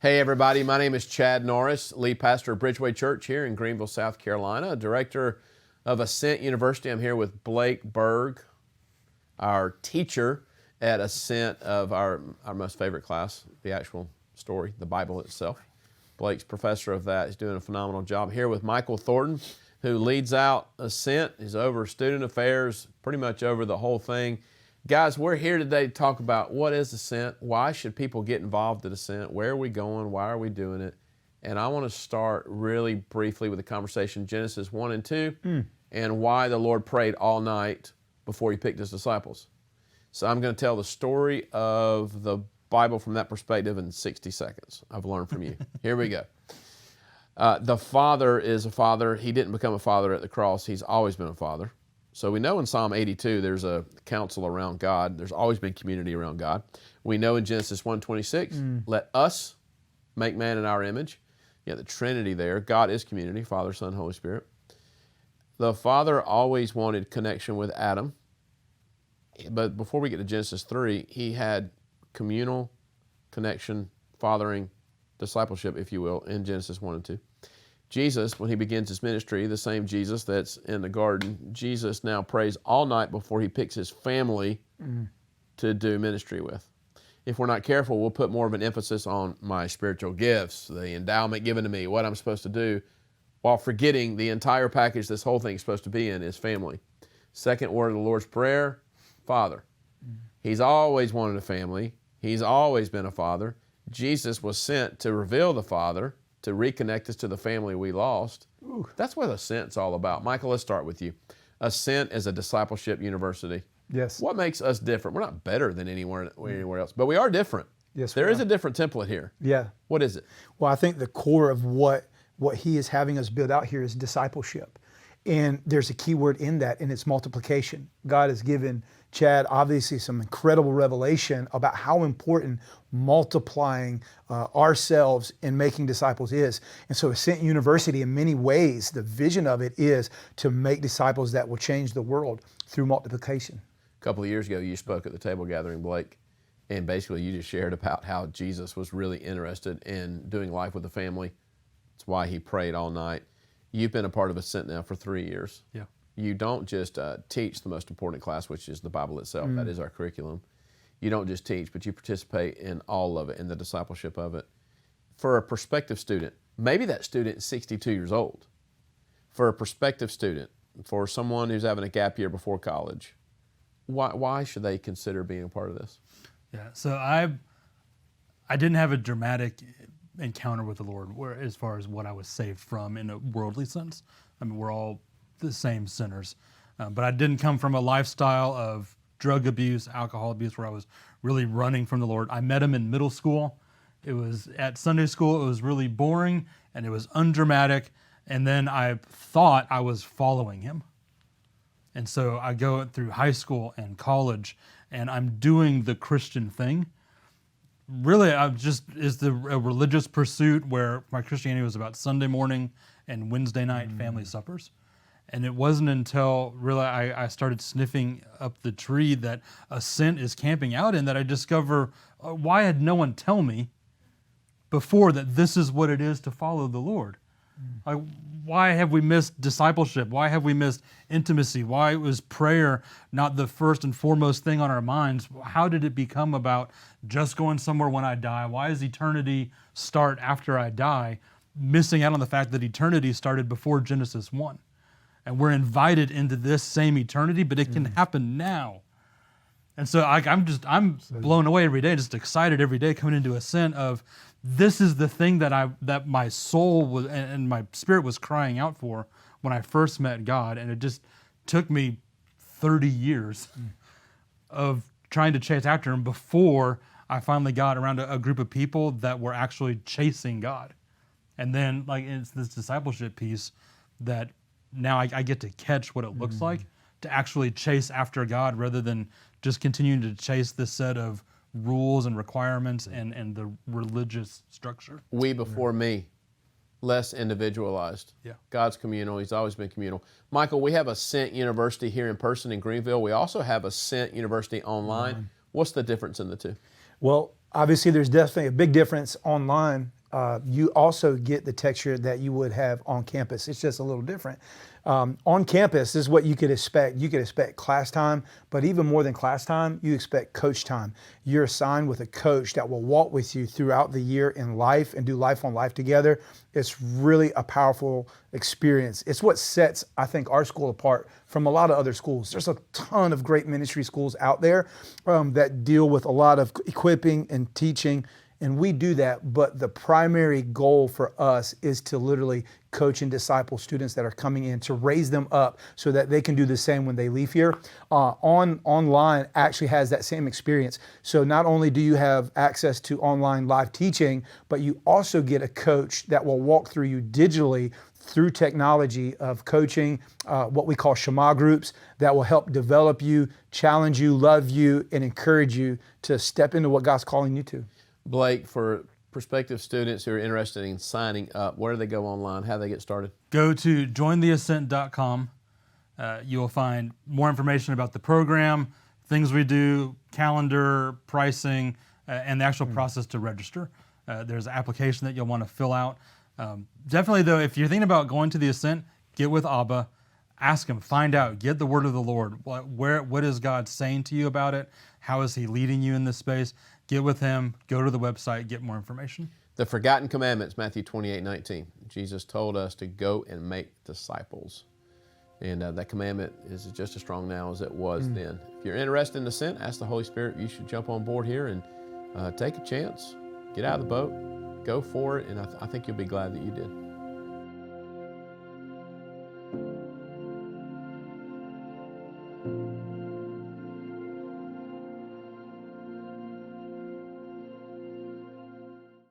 Hey everybody, my name is Chad Norris, lead pastor of Bridgeway Church here in Greenville, South Carolina, director of Ascent University. I'm here with Blake Berg, our teacher at Ascent of our most favorite class, the actual story, the Bible itself. Blake's professor of that. He's doing a phenomenal job. Here with Michael Thornton, who leads out Ascent. He's over student affairs, pretty much over the whole thing. Guys, we're here today to talk about what is Ascent, why should people get involved at Ascent, where are we going, why are we doing it? And I want to start really briefly with the conversation, Genesis 1 and 2, and why the Lord prayed all night before he picked his disciples. So I'm going to tell the story of the Bible from that perspective in 60 seconds. I've learned from you. Here we go. The Father is a father. He didn't become a father at the cross. He's always been a father. So we know in Psalm 82 there's a council around God. There's always been community around God. We know in Genesis 1:26, let us make man in our image. Yeah, the Trinity there. God is community, Father, Son, Holy Spirit. The Father always wanted connection with Adam. But before we get to Genesis 3, he had communal connection, fathering, discipleship, if you will, in Genesis 1 and 2. Jesus, when he begins his ministry, the same Jesus that's in the garden, Jesus now prays all night before he picks his family to do ministry with. If we're not careful, we'll put more of an emphasis on my spiritual gifts, the endowment given to me, what I'm supposed to do, while forgetting the entire package this whole thing is supposed to be in is family. Second word of the Lord's Prayer, Father. He's always wanted a family. He's always been a father. Jesus was sent to reveal the Father, to reconnect us to the family we lost. Ooh. That's what Ascent's all about. Michael, let's start with you. Ascent is a discipleship university. Yes. What makes us different? We're not better than anywhere else, but we are different. Yes, there is a different template here. Yeah. What is it? Well, I think the core of what he is having us build out here is discipleship. And there's a key word in that, and it's multiplication. God has given Chad obviously some incredible revelation about how important multiplying ourselves and making disciples is. And so Ascent University, in many ways, the vision of it is to make disciples that will change the world through multiplication. A couple of years ago, you spoke at the table gathering, Blake, and basically you just shared about how Jesus was really interested in doing life with the family. That's why he prayed all night. You've been a part of Ascent now for 3 years. Yeah. You don't just teach the most important class, which is the Bible itself. That is our curriculum. You don't just teach, but you participate in all of it, in the discipleship of it. For a prospective student, maybe that student is 62 years old. For a prospective student, for someone who's having a gap year before college, why should they consider being a part of this? Yeah, so I didn't have a dramatic encounter with the Lord as far as what I was saved from in a worldly sense. I mean, we're all the same sinners. But I didn't come from a lifestyle of drug abuse, alcohol abuse, where I was really running from the Lord. I met him in middle school. It was at Sunday school. It was really boring and it was undramatic. And then I thought I was following him. And so I go through high school and college and I'm doing the Christian thing. Really, a religious pursuit where my Christianity was about Sunday morning and Wednesday night family suppers. And it wasn't until really I started sniffing up the tree that Ascent is camping out in that I discover why had no one tell me before that this is what it is to follow the Lord? Like, why have we missed discipleship? Why have we missed intimacy? Why was prayer not the first and foremost thing on our minds? How did it become about just going somewhere when I die? Why does eternity start after I die? Missing out on the fact that eternity started before Genesis 1. And we're invited into this same eternity, but it can happen now. And so I'm blown away every day, just excited every day coming into Ascent of this is the thing that my soul was and my spirit was crying out for when I first met God. And it just took me 30 years of trying to chase after him before I finally got around a group of people that were actually chasing God. And then it's this discipleship piece that now I get to catch what it looks like to actually chase after God rather than just continuing to chase this set of rules and requirements and the religious structure. We before me, less individualized. Yeah. God's communal. He's always been communal. Michael, we have Ascent University here in person in Greenville. We also have Ascent University online. What's the difference in the two? Well, Obviously, there's definitely a big difference online. You also get the texture that you would have on campus. It's just a little different. On campus, this is what you could expect. You could expect class time, but even more than class time, you expect coach time. You're assigned with a coach that will walk with you throughout the year in life and do life on life together. It's really a powerful experience. It's what sets, I think, our school apart from a lot of other schools. There's a ton of great ministry schools out there that deal with a lot of equipping and teaching, and we do that, but the primary goal for us is to literally coach and disciple students that are coming in, to raise them up so that they can do the same when they leave here. Online actually has that same experience. So not only do you have access to online live teaching, but you also get a coach that will walk through you digitally through technology of coaching, what we call Shema groups, that will help develop you, challenge you, love you, and encourage you to step into what God's calling you to. Blake, for prospective students who are interested in signing up, where do they go online? How do they get started? Go to jointheascent.com. You'll find more information about the program, things we do, calendar, pricing, and the actual process to register. There's an application that you'll want to fill out. Definitely, though, if you're thinking about going to the Ascent, get with Abba, ask him, find out, get the word of the Lord. What is God saying to you about it? How is he leading you in this space? Get with him, go to the website, get more information. The forgotten commandments, Matthew 28:19. Jesus told us to go and make disciples. And that commandment is just as strong now as it was then. If you're interested in Ascent, ask the Holy Spirit. You should jump on board here and take a chance. Get out of the boat. Go for it. And I think you'll be glad that you did.